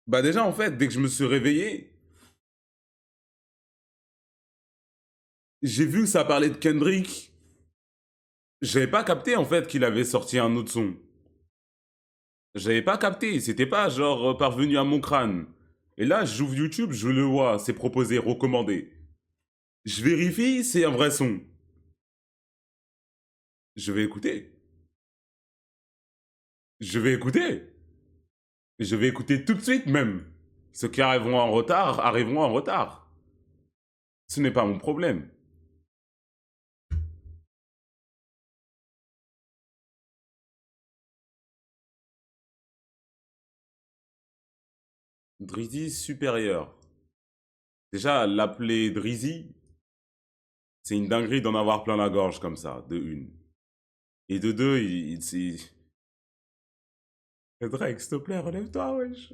Bah déjà, en fait, dès que je me suis réveillé, j'ai vu que ça parlait de Kendrick. J'avais pas capté, en fait, qu'il avait sorti un autre son. J'avais pas capté, c'était pas genre parvenu à mon crâne. Et là, j'ouvre YouTube, je le vois, c'est proposé, recommandé. Je vérifie, c'est un vrai son. Je vais écouter. Je vais écouter. Je vais écouter tout de suite même. Ceux qui arriveront en retard, arriveront en retard. Ce n'est pas mon problème. Drizzy supérieur. Déjà, l'appeler Drizzy, c'est une dinguerie d'en avoir plein la gorge comme ça, de une. Et de deux, Drake, s'il te plaît, relève-toi, wesh.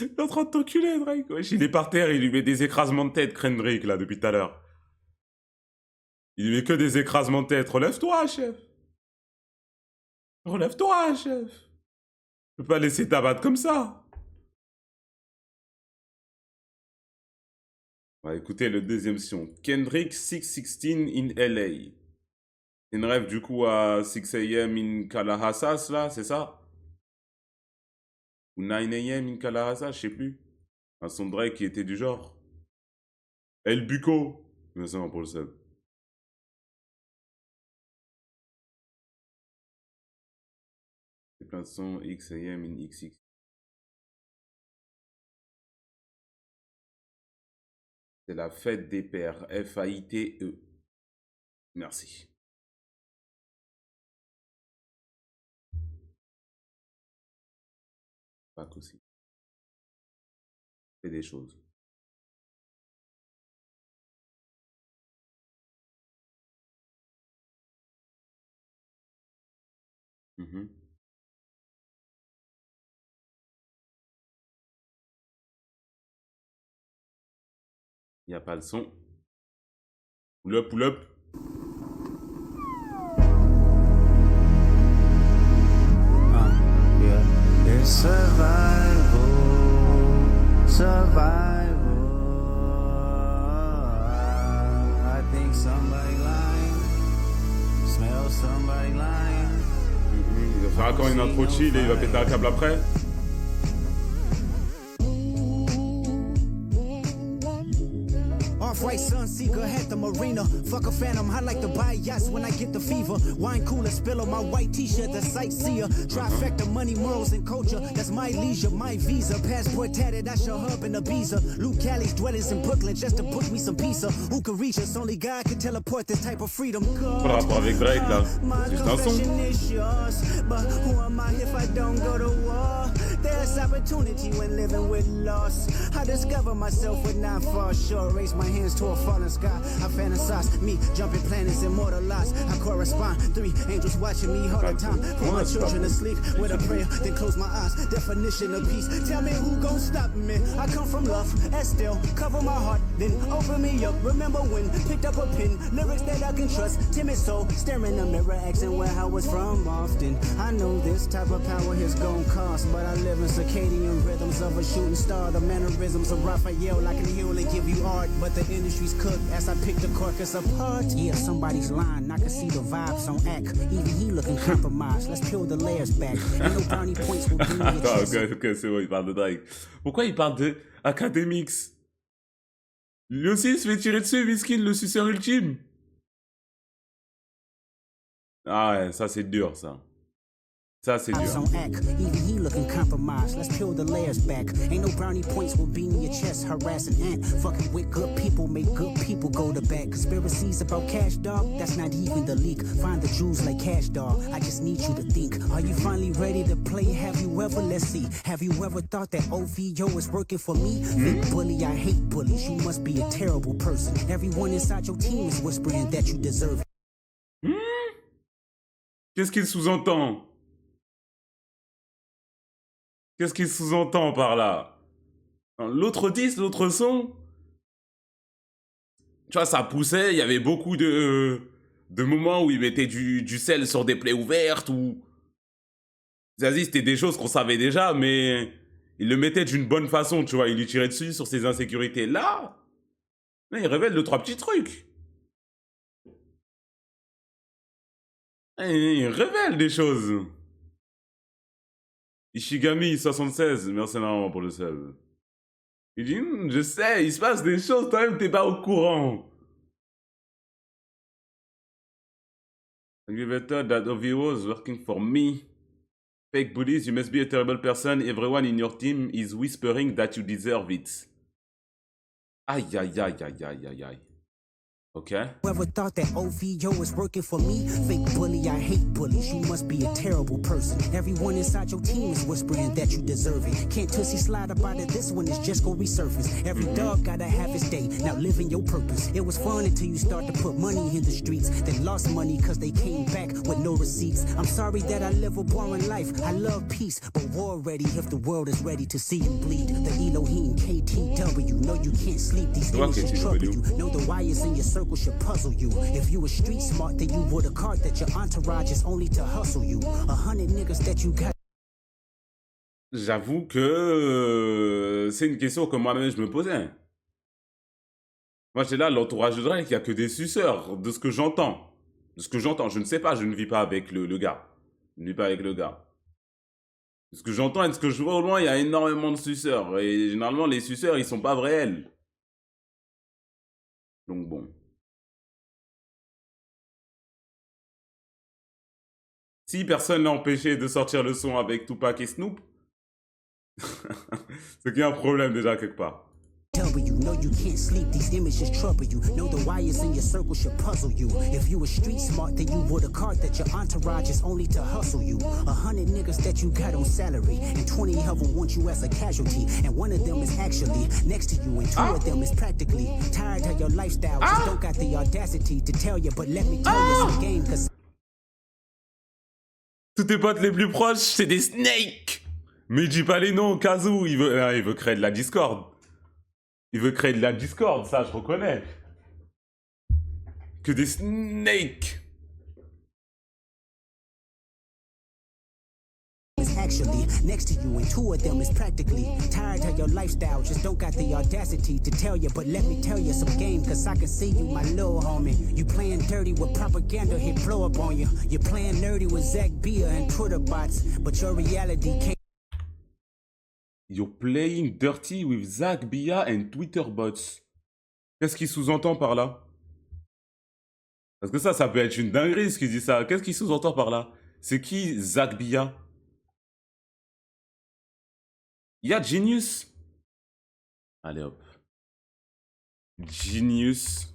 Il est en train de t'enculer, Drake, wesh. Il est par terre, il lui met des écrasements de tête, Kendrick, là, depuis tout à l'heure. Il lui met que des écrasements de tête. Relève-toi, chef. Relève-toi, chef. Tu peux pas laisser t'abattre comme ça. On va écouter le deuxième son. Kendrick 616 in LA. Une rêve du coup à 6 a.m. in Calahasas, là, c'est ça? Ou 9 a.m. in Calahasas, je sais plus. Un son de Drake qui était du genre. El Buco. Mais ça, pour le seul. C'est plein de sons X.A.M. in XX. C'est la fête des pères. F-A-I-T-E. Merci. Pas aussi. Fais des choses. Mhm. Y a pas le son. Pull up, pull up. Yeah, it's survival, survival. I think somebody lying, smell somebody lying. Il va faire encore une intro chill et il va péter un câble après. Off-white Sunseeker had the marina. Fuck a phantom, I like to buy yachts when I get the fever. Wine cooler, spill on my white t-shirt, the sightseer. Trifecta, money, morals, and culture. That's my leisure, my visa. Passport tatted, I show hub in Ibiza. Luke Callie's dwellings in Brooklyn just to book me some pizza. Who can reach us? Only God can teleport this type of freedom. Par rapport avec Drake là, c'est juste un son. But who am I if I don't go to war? There's opportunity when living with loss. I discover myself when I fall short. Raise my hands to a falling sky. I fantasize me jumping planets, immortalized. I correspond. 3 angels watching me all the time. Put my children to sleep with a prayer, then close my eyes. Definition of peace. Tell me who gon' stop me? I come from love, and still cover my heart, then open me up. Remember when picked up a pen, lyrics that I can trust. Timid soul, staring in the mirror, asking where I was from often. I know this type of power is gon' cost, but I live in circadian rhythms of a shooting star. The mannerisms of Raphael, I can heal and give you art, but the industry's cooked as I pick the carcass apart. Yeah, somebody's lying, I can see the vibes on act. Even he looking compromised. Let's peel the layers back. Ain't no brownie points will be in your chest. Ok, c'est bon, il parle de Drake. Pourquoi il parle de Academics? Lui aussi il se fait tirer dessus, Miskin, le suceur ultime. Ah ouais, ça c'est dur ça. Ça c'est dur. On act, even he looking compromised. Let's peel the layers back. Ain't no brownie points will be in your chest. Harassing ant, fucking with good people, make good people go to bed. Conspiracies about cash, dog. That's not even the leak. Find the Jews like cash, dog. I just need you to think. Are you finally ready to play? Have you ever? Let's see. Have you ever thought that OVO is working for me? Big bully, I hate bullies. You must be a terrible person. Everyone inside your team is whispering that you deserve it. Qu'est-ce qu'il sous-entend? Qu'est-ce qu'il sous-entend par là? L'autre disque, l'autre son, tu vois, ça poussait, il y avait beaucoup de moments où il mettait du sel sur des plaies ouvertes, ou... Vas-y, c'était des choses qu'on savait déjà, mais il le mettait d'une bonne façon, tu vois. Il lui tirait dessus sur ses insécurités. Là, il révèle 2-3 petits trucs. Il révèle des choses. Ishigami76, merci énormément pour le sub. Il dit, je sais, il se passe des choses, toi-même, t'es pas au courant. You better that Ovi was working for me. Fake bullies, you must be a terrible person. Everyone in your team is whispering that you deserve it. Aïe, aïe, aïe, aïe, aïe, aïe, aïe. Ok. Whoever thought that OVO was working for me? Fake bully, I hate bullies. You must be a terrible person. Everyone inside your team is whispering that you deserve it. Can't Tussie slide up out of this one, it's just gonna resurface. Every dog gotta have his day. Now living your purpose. It was fun until you start to put money in the streets. Then lost money cause they came back with no receipts. I'm sorry that I live a boring life. I love peace, but war ready if the world is ready to see you bleed. The Elohim KTW. No, you can't sleep. These things just trouble you. Know the wires in your circle should puzzle you. If you were street smart, then you would have caught that your entourage is only to hustle you. 100 niggas that you got. J'avoue que c'est une question que moi-même je me posais. Moi j'étais là, l'entourage de Drake, il n'y a que des suceurs, de ce que j'entends. De ce que j'entends, je ne sais pas, je ne vis pas avec le gars. Je ne vis pas avec le gars. De ce que j'entends et de ce que je vois au loin, il y a énormément de suceurs. Et généralement, les suceurs, ils sont pas réels. Donc bon. Si personne n'a empêché de sortir le son avec Tupac et Snoop, c'est qu'il y a un problème déjà quelque part. W, no, you can't sleep. These images trouble you. Know the wires in your circle should puzzle you. If you were street smart, then you would have caught that your entourage is only to hustle you. 100 niggas that you got on salary, and 20 of them want you as a casualty. And one of them is actually next to you, and two of them is practically tired of your lifestyle. Just don't got the audacity to tell you, but let me tell you some game, cause Tous tes potes les plus proches, c'est des snakes. Mais dis pas les noms, Kazoo, il veut créer de la discorde. Il veut créer de la discorde, ça je reconnais. Que des snakes. actually next to you, and two of them is practically tired of your lifestyle. Just don't got the audacity to tell you, but let me tell you some game, cause I can see you, my little homie. You playing dirty with propaganda, hit blow up on you. You're playing nerdy with Zach Bia and Twitter bots, but your reality can't. You're playing dirty with Zach Bia and Twitter bots. Qu'est-ce qu'il sous-entend par là? Parce que ça peut être une dinguerie ce qu'il dit ça. Qu'est-ce qu'il sous-entend par là? C'est qui Zach Bia? Il y a Genius. Allez hop. Genius.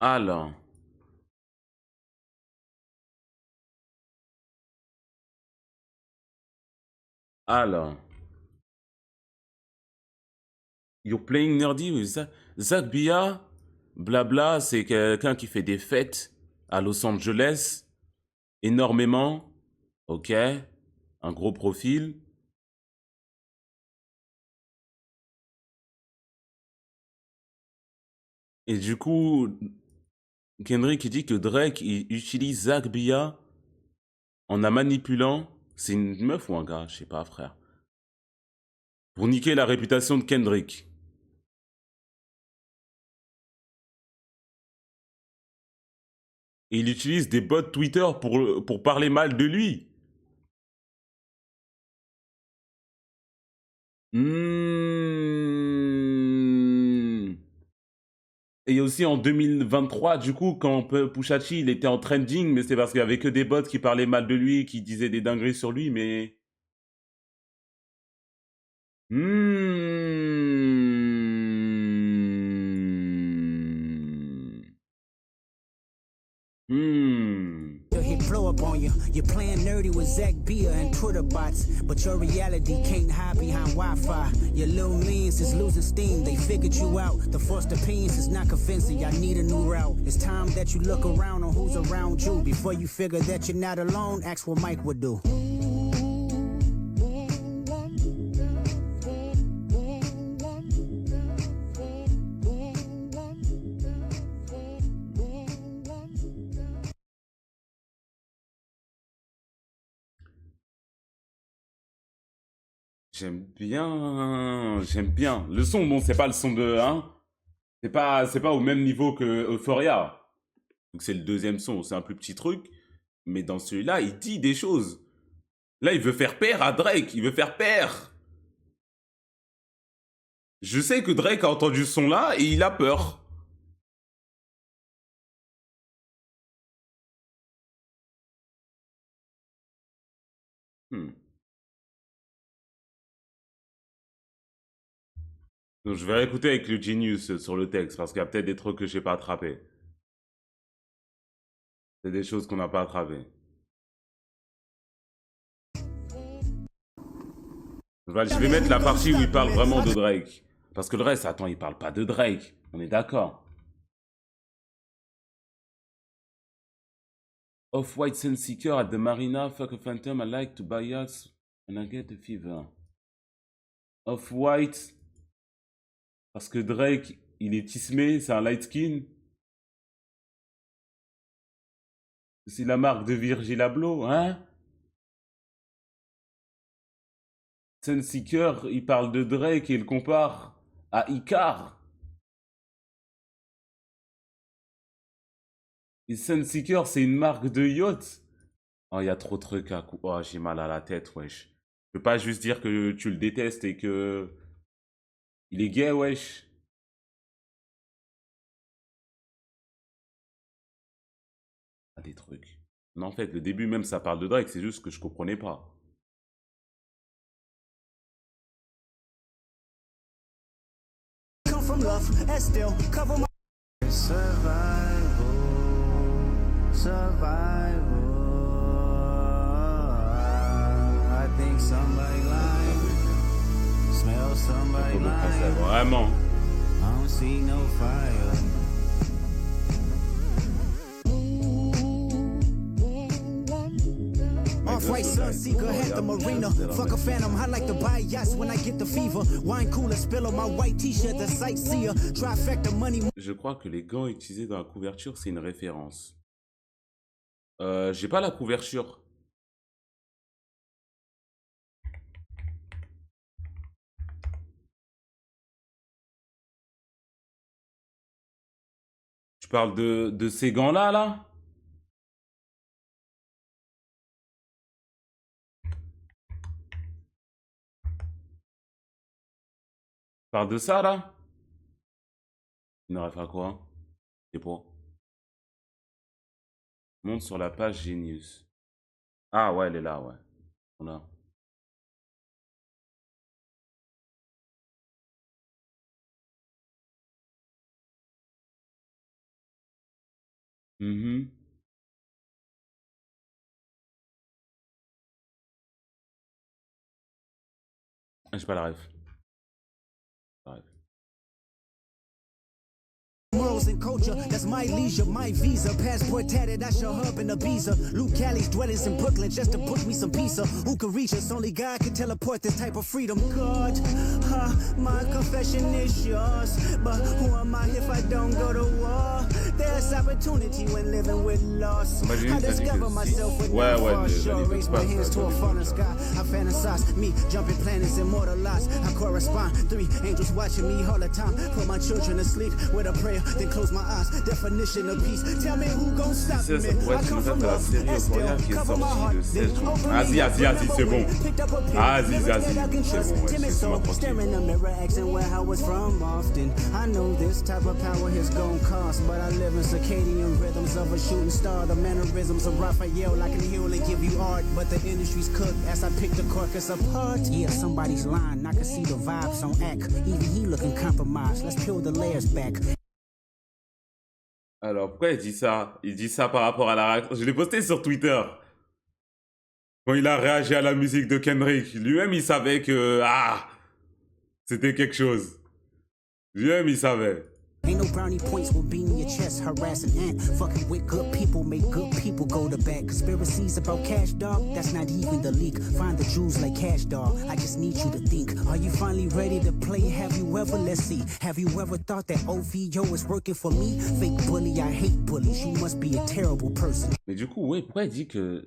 Alors. You're playing nerdy with Zach Bia. Blabla, c'est quelqu'un qui fait des fêtes à Los Angeles. Énormément. Ok. Un gros profil. Et du coup, Kendrick dit que Drake il utilise Zach Bia en la manipulant. C'est une meuf ou un gars? Je sais pas, frère. Pour niquer la réputation de Kendrick. Et il utilise des bots Twitter pour parler mal de lui. Et aussi en 2023, du coup, quand Pushachi, il était en trending, mais c'est parce qu'il y avait que des bots qui parlaient mal de lui, qui disaient des dingueries sur lui, mais... Blow up on you. You're playing nerdy with Zach Bia and Twitter bots, but your reality can't hide behind Wi-Fi. Your little means is losing steam. They figured you out. The first opinions is not convincing. I need a new route. It's time that you look around on who's around you. Before you figure that you're not alone, ask what Mike would do. J'aime bien. J'aime bien. Le son, bon, c'est pas le son de. Hein, c'est pas au même niveau que Euphoria. Donc c'est le deuxième son, c'est un plus petit truc. Mais dans celui-là, il dit des choses. Là, il veut faire peur à Drake. Il veut faire peur. Je sais que Drake a entendu ce son-là et il a peur. Donc, je vais réécouter avec le Genius sur le texte parce qu'il y a peut-être des trucs que j'ai pas attrapés. C'est des choses qu'on n'a pas attrapées. Je vais mettre la partie où il parle vraiment de Drake. Parce que le reste, attends, il parle pas de Drake. On est d'accord. Off-White Sunseeker at the Marina, fuck a phantom, I like to buy yachts and I get a fever. Off-White, parce que Drake, il est tismé, c'est un light skin. C'est la marque de Virgil Abloh, hein? Sunseeker, il parle de Drake et il le compare à Icar. Et Sunseeker, c'est une marque de yacht. Oh, il y a trop de trucs à coup. Oh, j'ai mal à la tête, wesh. Je peux pas juste dire que tu le détestes et que. Il est gay, wesh. Ah, des trucs. Non, en fait, le début même, ça parle de Drake, c'est juste que je comprenais pas. From love and still cover my survival, survival. I think somebody lying, smell somebody lying. Vraiment. I don't see no fire. Off-White Sunseeker at the marina. Fuck a phantom, I like to buy yachts when I get the fever. Wine cooler spill on my white t-shirt, the sightseer. Trifecta money. Je crois que les gants utilisés dans la couverture, c'est une référence. J'ai pas la couverture. Tu parles de ces gants-là, là? Tu parles de ça, là? Il n'aurait fait quoi? C'est pas. Monte sur la page Genius. Ah ouais, elle est là, ouais. Voilà. Mhm. Ah, j'ai pas la ref. La ref. Morals and culture, that's my leisure, my visa. Passport tatted, that's your hub in Ibiza. Luke Callie's dwellings in Brooklyn just to book me some pizza. Who can reach us? Only God can teleport this type of freedom. God, my confession is yours. But who am I if I don't go to war? There's opportunity when living with loss. I discover myself with no far shore. Raise my hands to a fallen sky. I fantasize me jumping planets, immortalized. I correspond. 3 angels watching me all the time. Put my children to sleep with a prayer. Then close my eyes. Definition of peace. Tell me who gon' stop me. I come from love and still cover my heart. Vas-y, c'est bon. Vas-y, c'est bon. Timid soul staring in the mirror, asking where I was from often. I know this type of power is gon' cost, but I live in circadian rhythms of a shooting star. The mannerisms of Raphael, I can heal and give you art, but the industry's cooked as I pick the carcass apart. Yeah, somebody's lying. I can see the vibes on act. Even he looking compromised. Let's peel the layers back. Alors, pourquoi il dit ça? Il dit ça par rapport à la réaction. Je l'ai posté sur Twitter. Quand il a réagi à la musique de Kendrick. Lui-même, il savait que... Ah! C'était quelque chose. Lui-même, il savait. Ain't no brownie points will be in your chest, harassing ant. Fucking with good people, make good people go to bed. Conspiracies about cash, dog, that's not even the leak. Find the Jews like cash, dog, I just need you to think. Are you finally ready to play? Have you ever, let's see, have you ever thought that OVO is working for me? Fake bully, I hate bullies, you must be a terrible person. Mais du coup, ouais, pourquoi il dit que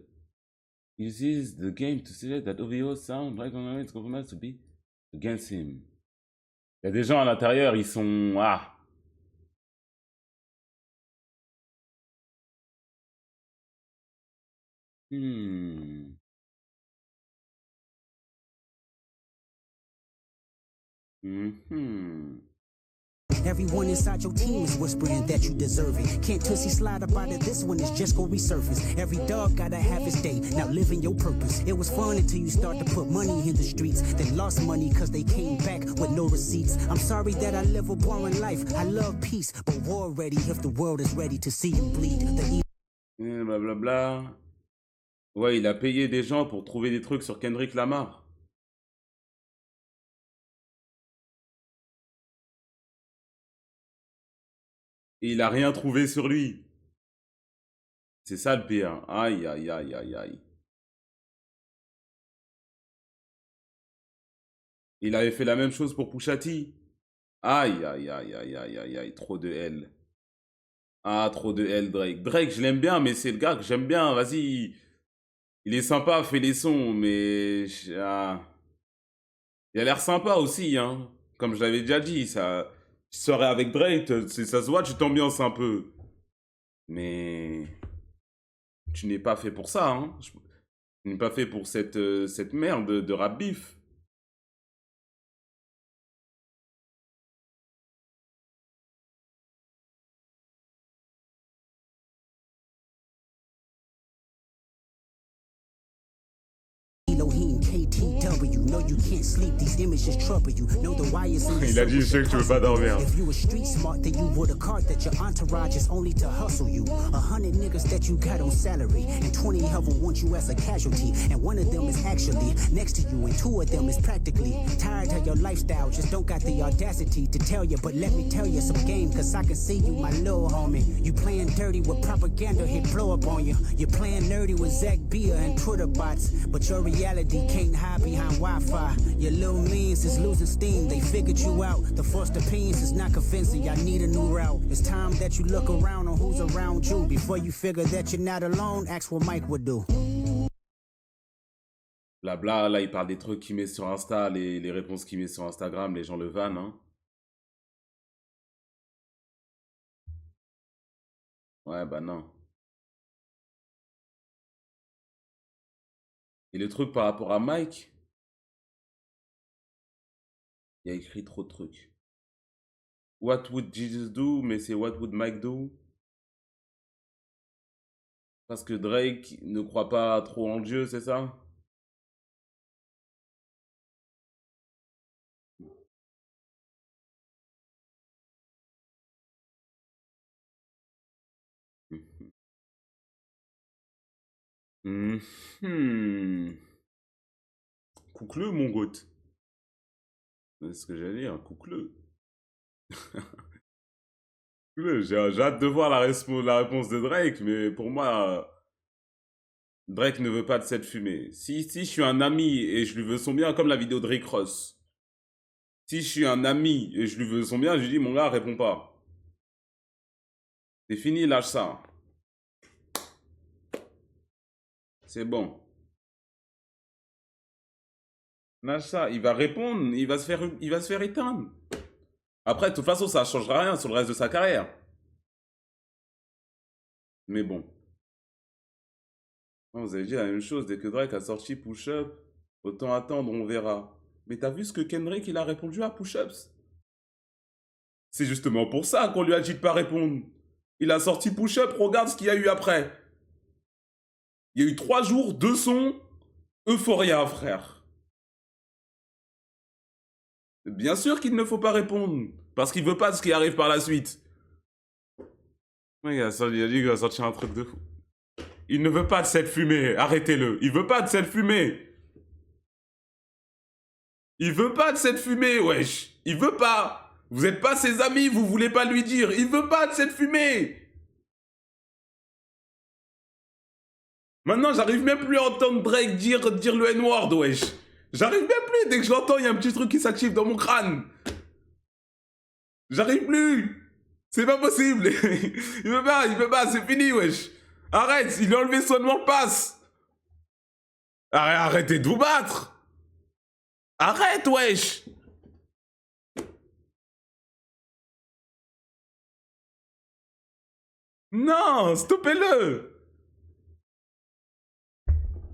uses the game to select that OVO sound like it's compromised to be against him. Il y a des gens à l'intérieur, ils sont... Ah. Everyone inside your team is whispering that you deserve it. Can't Tootsie slide up out of this one, it's just gonna resurface. Every dog gotta have its day, now living your purpose. It was fun until you start to put money in the streets. Then lost money cause they came back with no receipts. I'm sorry that I live a boring life, I love peace. But war ready if the world is ready to see you bleed. Blablabla. Ouais, il a payé des gens pour trouver des trucs sur Kendrick Lamar. Et il a rien trouvé sur lui. C'est ça le pire. Aïe, aïe, aïe, aïe, aïe. Il avait fait la même chose pour Pusha T. Aïe, aïe, aïe, aïe, aïe, aïe, aïe. Trop de L. Ah, trop de L, Drake. Drake, je l'aime bien, mais c'est le gars que j'aime bien. Vas-y. Il est sympa, fait les sons, mais... Ah. Il a l'air sympa aussi, hein. Comme je l'avais déjà dit, ça... Tu serais avec Drake, ça se voit, tu t'ambiances un peu. Mais... Tu n'es pas fait pour ça, hein. Tu n'es pas fait pour cette merde de rap beef. KTW, no you can't sleep, these images trouble you. Know the wires in the Il a dit, je sais que tu veux pas dormir. If you were street smart, then you would have caught that your entourage is only to hustle you. 100 niggas that you got on salary, and 20 of them want you as a casualty. And one of them is actually next to you, and 2 of them is practically tired of your lifestyle. Just don't got the audacity to tell you, but let me tell you some game, cause I can see you, my little homie. You playing dirty with propaganda, hit blow up on you. You're playing nerdy with Zach Beer and Twitter bots, but your reality can't hide behind Wi-Fi. Your little means is losing steam, they figured you out. The first opinions is not convincing, I need a new route. It's time that you look around on who's around you. Before you figure that you're not alone, ask what Mike would do. Blabla, là il parle des trucs qu'il met sur Insta, les réponses qu'il met sur Instagram, les gens le vannent, hein. Ouais, bah non. Et le truc par rapport à Mike, il a écrit trop de trucs. What would Jesus do? Mais c'est what would Mike do? Parce que Drake ne croit pas trop en Dieu, c'est ça? Coucle mon goth. C'est ce que j'allais dire, coucle. J'ai hâte de voir la réponse de Drake, mais pour moi, Drake ne veut pas de cette fumée. Si je suis un ami et je lui veux son bien, comme la vidéo de Rick Ross. Si je suis un ami et je lui veux son bien, je lui dis, mon gars, réponds pas. C'est fini, lâche ça. C'est bon. Lâche ça, il va répondre, il va se faire éteindre. Après, de toute façon, ça ne changera rien sur le reste de sa carrière. Mais bon. Vous avez dit la même chose, dès que Drake a sorti Push Up, autant attendre, on verra. Mais t'as vu ce que Kendrick il a répondu à Push Ups? C'est justement pour ça qu'on lui a dit de pas répondre. Il a sorti Push Up, regarde ce qu'il y a eu après. Il y a eu 3 jours, 2 sons, Euphoria, frère. Bien sûr qu'il ne faut pas répondre, parce qu'il veut pas de ce qui arrive par la suite. Il a dit qu'il va sortir un truc de fou. Il ne veut pas de cette fumée, arrêtez-le. Il veut pas de cette fumée. Il veut pas de cette fumée, wesh. Il veut pas. Vous êtes pas ses amis, vous voulez pas lui dire. Il veut pas de cette fumée. Maintenant, j'arrive même plus à entendre Drake dire le N-word, wesh. J'arrive même plus. Dès que je l'entends, il y a un petit truc qui s'active dans mon crâne. J'arrive plus. C'est pas possible. Il veut pas, c'est fini, wesh. Arrête, il a enlevé son nom de passe. Arrêtez de vous battre! Arrête, wesh! Non, stoppez-le!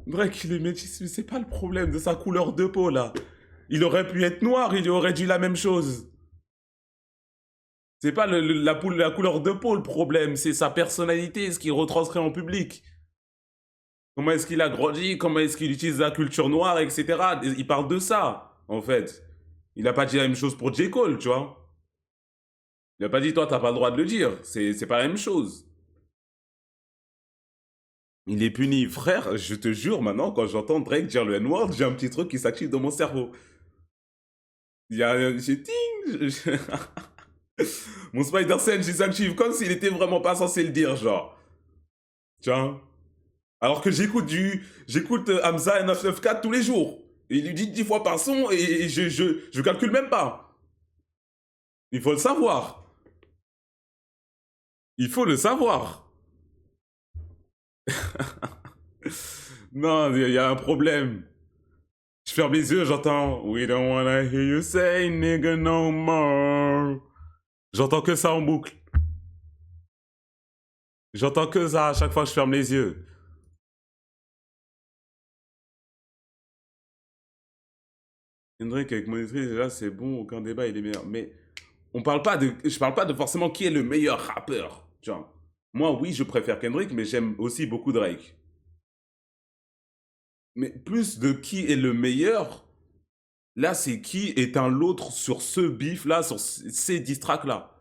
Drake, il est métis, mais c'est pas le problème de sa couleur de peau, là. Il aurait pu être noir, il aurait dit la même chose. C'est pas la couleur de peau le problème, c'est sa personnalité, ce qu'il retranscrit en public. Comment est-ce qu'il a grandi, comment est-ce qu'il utilise la culture noire, etc. Il parle de ça, en fait. Il a pas dit la même chose pour J. Cole, tu vois. Il a pas dit, toi, t'as pas le droit de le dire. C'est pas la même chose. Il est puni. Frère, je te jure, maintenant, quand j'entends Drake dire le N-word, j'ai un petit truc qui s'active dans mon cerveau. Il y a... J'ai ting. Mon Spider Sense, il s'active comme s'il était vraiment pas censé le dire, genre. Tiens. Alors que j'écoute Hamza et 994 tous les jours. Et il lui dit 10 fois par son et je calcule même pas. Il faut le savoir. Il faut le savoir. Non, il y a un problème. Je ferme les yeux, j'entends We don't wanna hear you say nigga no more. J'entends que ça en boucle. J'entends que ça à chaque fois que je ferme les yeux. Kendrick avec Monétrie, déjà c'est bon, aucun débat, il est meilleur. Mais je parle pas de forcément qui est le meilleur rappeur. Tu vois. Moi, oui, je préfère Kendrick, mais j'aime aussi beaucoup Drake. Mais plus de qui est le meilleur, là, c'est qui est un l'autre sur ce bif-là, sur ces diss tracks-là.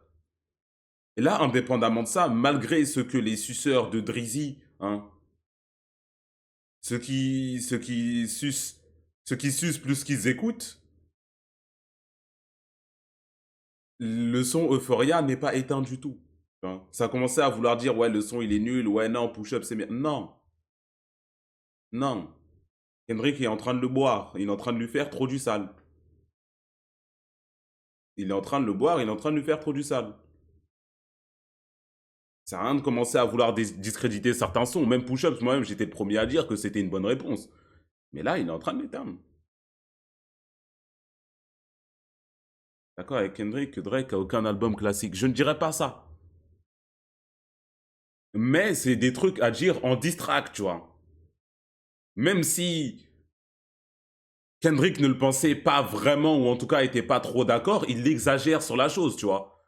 Et là, indépendamment de ça, malgré ce que les suceurs de Drizzy, hein, ceux qui sucent plus qu'ils écoutent, le son Euphoria n'est pas éteint du tout. Hein. Ça a commencé à vouloir dire, ouais, le son il est nul, ouais, non, push-up c'est bien. Non, non. Kendrick est en train de le boire, il est en train de lui faire trop du sale. Il est en train de le boire, il est en train de lui faire trop du sale. Ça sert à rien de commencer à vouloir discréditer certains sons. Même push-ups, moi-même, j'étais le premier à dire que c'était une bonne réponse. Mais là, il est en train de l'éteindre. D'accord avec Kendrick que Drake a aucun album classique. Je ne dirais pas ça. Mais c'est des trucs à dire en diss track, tu vois. Même si Kendrick ne le pensait pas vraiment, ou en tout cas était pas trop d'accord, il exagère sur la chose, tu vois.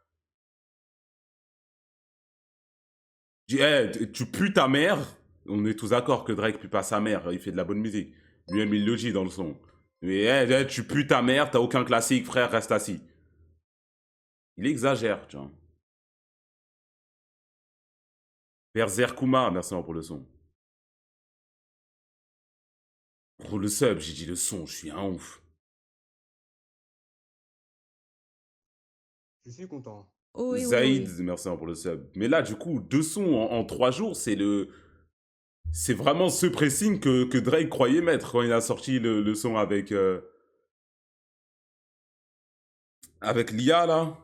Il dit, hey, tu pues ta mère. On est tous d'accord que Drake pue pas sa mère, il fait de la bonne musique. Lui-même, il le dit dans le son. Mais hey, tu pues ta mère, t'as aucun classique, frère, reste assis. Il exagère, tu vois. Berzer Kuma, merci pour le son. Pour le sub, j'ai dit le son, je suis un ouf. Je suis content. Oui, Zaïd, oui, oui. merci pour le sub. Mais là, du coup, 2 sons en 3 jours, c'est vraiment ce pressing que Drake croyait mettre quand il a sorti le son avec l'IA, là.